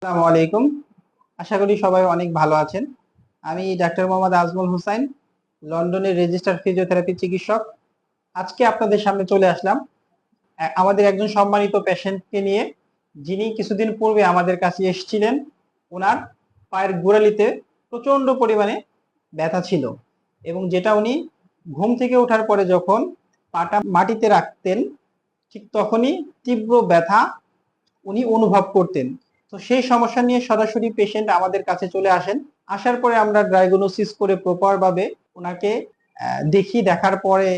আসসালামু আলাইকুম। আশা করি সবাই অনেক ভালো আছেন। আমি ডাক্তার মোহাম্মদ আজমল হোসাইন, লন্ডনের রেজিস্টার্ড ফিজিওথেরাপি চিকিৎসক। আজকে আপনাদের সামনে চলে আসলাম আমাদের একজন সম্মানিত পেশেন্টকে নিয়ে, যিনি কিছুদিন পূর্বে আমাদের কাছে এসেছিলেন। উনার পায়ের গোড়ালিতে প্রচন্ড পরিমাণে ব্যথা ছিল এবং যেটা উনি ঘুম থেকে ওঠার পরে যখন পাটা মাটিতে রাখতেন, ঠিক তখনই তীব্র ব্যথা উনি অনুভব করতেন। তো সেই সমস্যা নিয়ে সরাসরি পেশেন্ট আমাদের কাছে চলে আসেন। আসার পরে আমরা ডায়াগনোসিস করে প্রপার ভাবে ওনাকে দেখি, দেখার পরে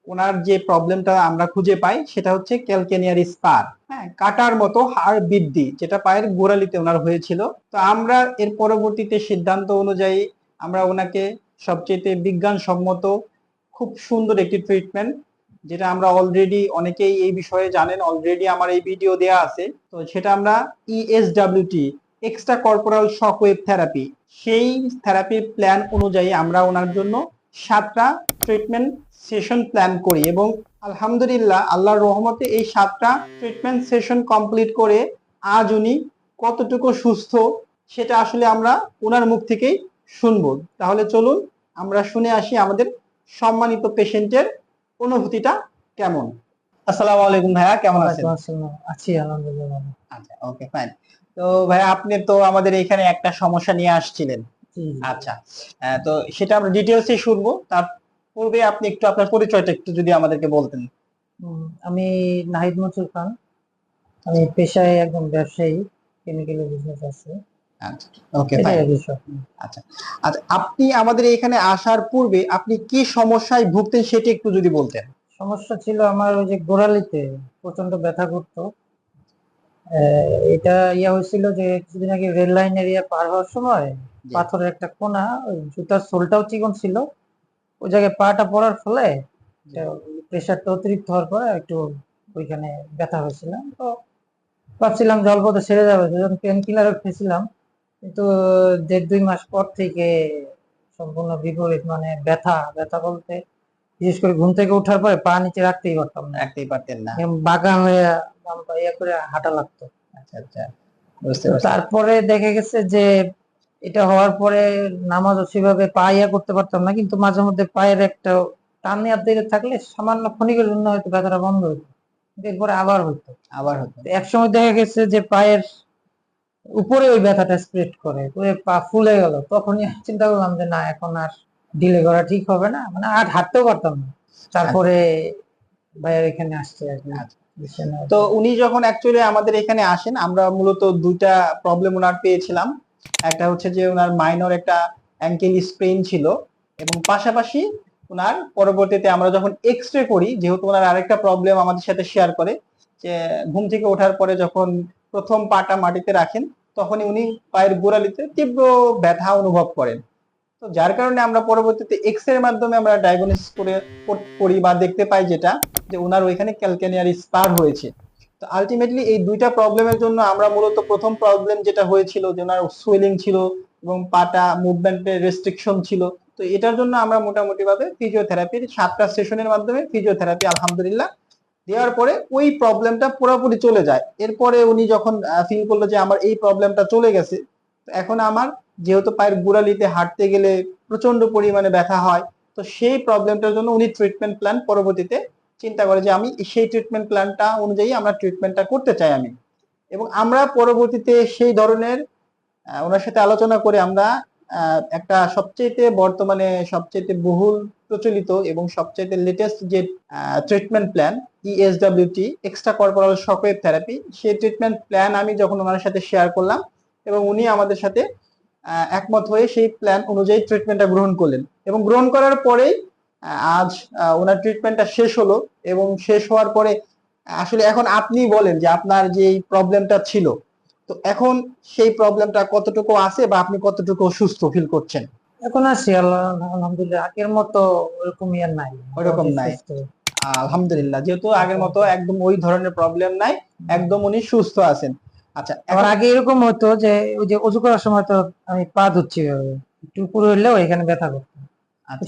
ওনার যে প্রবলেমটা আমরা খুঁজে পাই সেটা হচ্ছে ক্যালকেনিয়ার স্পার, হ্যাঁ, কাটার মতো হাড় বৃদ্ধি, যেটা পায়ের গোড়ালিতে ওনার হয়েছিল। তো আমরা এর পরবর্তীতে সিদ্ধান্ত অনুযায়ী আমরা ওনাকে সবচেয়ে বিজ্ঞানসম্মত খুব সুন্দর একটি ট্রিটমেন্ট, যেটা আমরা অলরেডি অনেকেই এই বিষয়ে জানেন, অলরেডি আমার এই ভিডিও দেয়া আছে, তো সেটা আমরা ESWT, extra corporeal shock wave therapy, সেই থেরাপির প্ল্যান অনুযায়ী আমরা ওনার জন্য 7টা ট্রিটমেন্ট সেশন প্ল্যান করি এবং আলহামদুলিল্লাহ আল্লাহর রহমতে এই 7টা ট্রিটমেন্ট সেশন কমপ্লিট করে আজ উনি কতটুকু সুস্থ সেটা আসলে আমরা ওনার মুখ থেকেই শুনবো। তাহলে চলুন আমরা শুনে আসি আমাদের সম্মানিত পেশেন্টের অনুভূতিটা কেমন। আসসালামু আলাইকুম ভাইয়া, কেমন আছেন? আছি আলহামদুলিল্লাহ। আচ্ছা, ওকে, ফাইন। তো ভাইয়া, আপনি তো আমাদের এখানে একটা সমস্যা নিয়ে আসছিলেন। আচ্ছা, তো সেটা আমরা ডিটেইলসে শুনবো। তার পূর্বে আপনি একটু আপনার পরিচয়টা একটু যদি আমাদেরকে বলতেন। আমি নাহিদ মনসুর খান। আমি পেশায় একজন ব্যবসায়ী, কেমিক্যাল বিজনেস আছে। আচ্ছা, ওকে, ফাইন। আচ্ছা আচ্ছা, আপনি আমাদের এখানে আসার পূর্বে আপনি কি সমস্যায় ভুগতেন সেটা একটু যদি বলতেন। সমস্যা ছিল আমার ওই যে গোড়ালিতে প্রচন্ড ব্যথা করতো। এটা হয়েছিল যে কিছুদিন আগে রেল লাইন এরিয়া পার হওয়ার সময় পাথরের একটা কোনা, ওই জুতার সোলটাও চিকন ছিল, ওই জায়গায় পাটা পড়ার ফলে প্রেশারটা অতিরিক্ত হওয়ার পরে একটু ওইখানে ব্যথা হয়েছিল। তো ভাবছিলাম জল পথে সেরে যাবে, যখন পেন কিলার খেয়েছিলাম, কিন্তু 1.5-2 মাস পর থেকে সম্পূর্ণ বিপরীত। মানে ব্যথা ব্যথা বলতে বিশেষ করে ঘুম থেকে ওঠার পরে পা নিচে রাখতেই পারতাম না, রাখতেই পারতেন না। বাঁকা হয়ে ইয়ে করে হাঁটা লাগতো। আচ্ছা আচ্ছা, বুঝতে তো পারছি। তারপরে দেখা গেছে যে এটা হওয়ার পরে নামাজও সেভাবে পা ইয়া করতে পারতাম না, কিন্তু মাঝে মধ্যে পায়ের একটা টান নেওয়ার দিকে থাকলে সামান্য ক্ষণিকের জন্য হয়তো ব্যথাটা বন্ধ হতো, এরপরে আবার হতো। একসময় দেখা গেছে যে পায়ের উপরে ওই ব্যথাটা স্প্রেড করে পা ফুলে গেল, তখনই চিন্তা করলাম যে না, এখন আর ডিলে করা ঠিক হবে না, মানে আর হাঁটতেও পারতাম না। তারপরে ভাইয়ের এখানে আসছে আর কি। তো উনি যখন অ্যাকচুয়ালি আমাদের এখানে আসেন, আমরা মূলত দুইটা প্রবলেম ওনার পেয়েছিলাম। একটা হচ্ছে যে ওনার মাইনর একটা অ্যাঙ্কেল স্প্রেন ছিল এবং পাশাপাশি ওনার পরবর্তীতে আমরা যখন এক্স-রে করি, যেহেতু ওনার আরেকটা প্রবলেম আমাদের সাথে শেয়ার করে, যে ঘুম থেকে ওঠার পরে যখন প্রথম পাটা মাটিতে রাখেন তখনই উনি পায়ের গোড়ালিতে তীব্র ব্যথা অনুভব করেন। তো যার কারণে আমরা পরবর্তীতে এক্স-রে এর মাধ্যমে আমরা ডায়াগনোসিস করি বা দেখতে পাই যেটা, যে ওনার ওইখানে ক্যালকেনিয়ার স্পার হয়েছে। তো আলটিমেটলি এই দুইটা প্রবলেমের জন্য আমরা মূলত প্রথম প্রবলেম যেটা হয়েছিল যে ওনার সোয়েলিং ছিল এবং পাটা মুভমেন্টের রেস্ট্রিকশন ছিল। তো এটার জন্য আমরা মোটামুটি ভাবে ফিজিওথেরাপির 7টা সেশনের মাধ্যমে ফিজিওথেরাপি আলহামদুলিল্লাহ দেওয়ার পরে ওই প্রবলেমটা পুরোপুরি চলে যায়। এরপরে উনি যখন ফিল করলো যে আমার এই প্রবলেমটা চলে গেছে, এখন আমার যেহেতু পায়ের গোড়ালিতে হাঁটতে গেলে প্রচন্ড পরিমাণে ব্যথা হয়, তো সেই প্রবলেমটার জন্য উনি ট্রিটমেন্ট প্ল্যান পরবর্তীতে চিন্তা করে যে আমি সেই ট্রিটমেন্ট প্ল্যানটা অনুযায়ী আমরা ট্রিটমেন্টটা করতে চাই আমি। এবং আমরা পরবর্তীতে সেই ধরনের ওনার সাথে আলোচনা করে আমরা একটা সবচেয়ে বর্তমানে সবচেয়ে বহুল প্রচলিত এবং সবচেয়ে লেটেস্ট যে treatment plan ESWT, extra corporeal shock wave therapy, সেই ট্রিটমেন্ট প্ল্যান আমি যখন ওনার সাথে শেয়ার করলাম এবং উনি আমাদের সাথে একমত হয়ে সেই প্ল্যান অনুযায়ী ট্রিটমেন্টটা গ্রহণ করলেন এবং গ্রহণ করার পরেই আজ ওনার ট্রিটমেন্টটা শেষ হলো। এবং শেষ হওয়ার পরে আসলে এখন আপনি বলেন যে আপনার যে প্রবলেমটা ছিল, তো এখন সেই প্রবলেমটা কতটুকু আছে বা আপনি কতটুকু সুস্থ ফিল করছেন? এখন আছি আলহামদুলিল্লাহ, আগের মতো ওরকমই আর নাই, ওইরকম নাই, আলহামদুলিল্লাহ। যেহেতু আগের মতো একদম ওই ধরনের প্রবলেম নাই, একদম উনি সুস্থ আছেন। আচ্ছা, এখন আগে এরকম হতো যে ওই যে অজু করার সময় তো আমি পা ধুচ্ছি, একটু উপরে হইলেও এখানে ব্যথা করতো,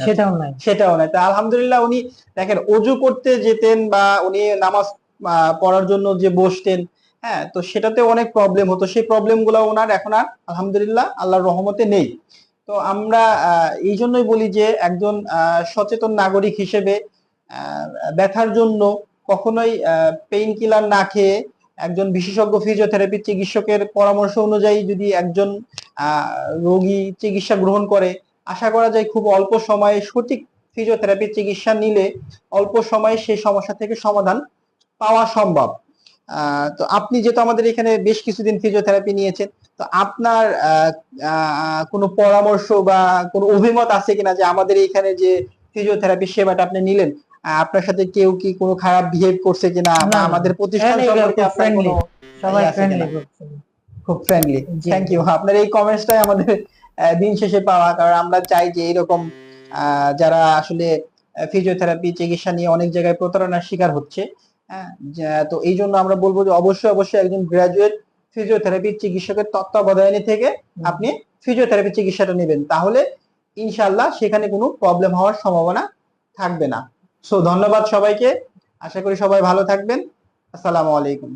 সেটাও নাই। সেটাও নাই। তা আলহামদুলিল্লাহ, উনি দেখেন অজু করতে যেতেন বা উনি নামাজ পড়ার জন্য যে বসতেন, হ্যাঁ, তো সেটাতে অনেক প্রবলেম হতো, সেই প্রবলেম গুলো ওনার এখন আর আলহামদুলিল্লাহ আল্লাহর রহমতে নেই। তো আমরা এই জন্যই বলি যে একজন সচেতন নাগরিক হিসেবে আহ, ব্যথার জন্য কখনোই পেইন কিলার না খেয়ে একজন বিশেষজ্ঞ ফিজিওথেরাপি চিকিৎসকের পরামর্শ অনুযায়ী যদি একজন আহ, রোগী চিকিৎসা গ্রহণ করে, আশা করা যায় খুব অল্প সময়ে সঠিক ফিজিওথেরাপি চিকিৎসা নিলে অল্প সময়ে সেই সমস্যা থেকে সমাধান পাওয়া সম্ভব। তো আপনি যেহেতু আমাদের এখানে বেশ কিছুদিন ফিজিওথেরাপি নিয়েছেন, তো আপনার কোনো পরামর্শ বা কোনো অভিমত আছে কিনা যে আমাদের এখানে যে ফিজিওথেরাপি সেবাটা আপনি নিলেন, আপনার সাথে কেউ কি কোনো খারাপ বিহেভ করছে কিনা, না বা না, আমাদের প্রতিষ্ঠান এখানে সম্পর্কে খুব আপনার ফ্রেন্ডলি, কোনো সবাই ইয়ে আছে ফ্রেন্ডলি কিনা? করছে। খুব ফ্রেন্ডলি। জি থ্যাংক জি। ইউ আপনার এই কমেন্টসটাই আমাদের দিন শেষে পাওয়া, কারণ আমরা চাই যে এরকম যারা আসলে ফিজিওথেরাপি চিকিৎসা নিয়ে অনেক জায়গায় প্রতারণার শিকার হচ্ছে, হ্যাঁ, তো এই জন্য আমরা বলবো যে অবশ্যই অবশ্যই একজন গ্রাজুয়েট ফিজিওথেরাপি চিকিৎসকের তত্ত্বাবধানে থেকে আপনি ফিজিওথেরাপি চিকিৎসাটা নেবেন, তাহলে ইনশাআল্লাহ সেখানে কোনো প্রবলেম হওয়ার সম্ভাবনা থাকবে না। সো ধন্যবাদ সবাইকে, আশা করি সবাই ভালো থাকবেন। আসসালামু আলাইকুম।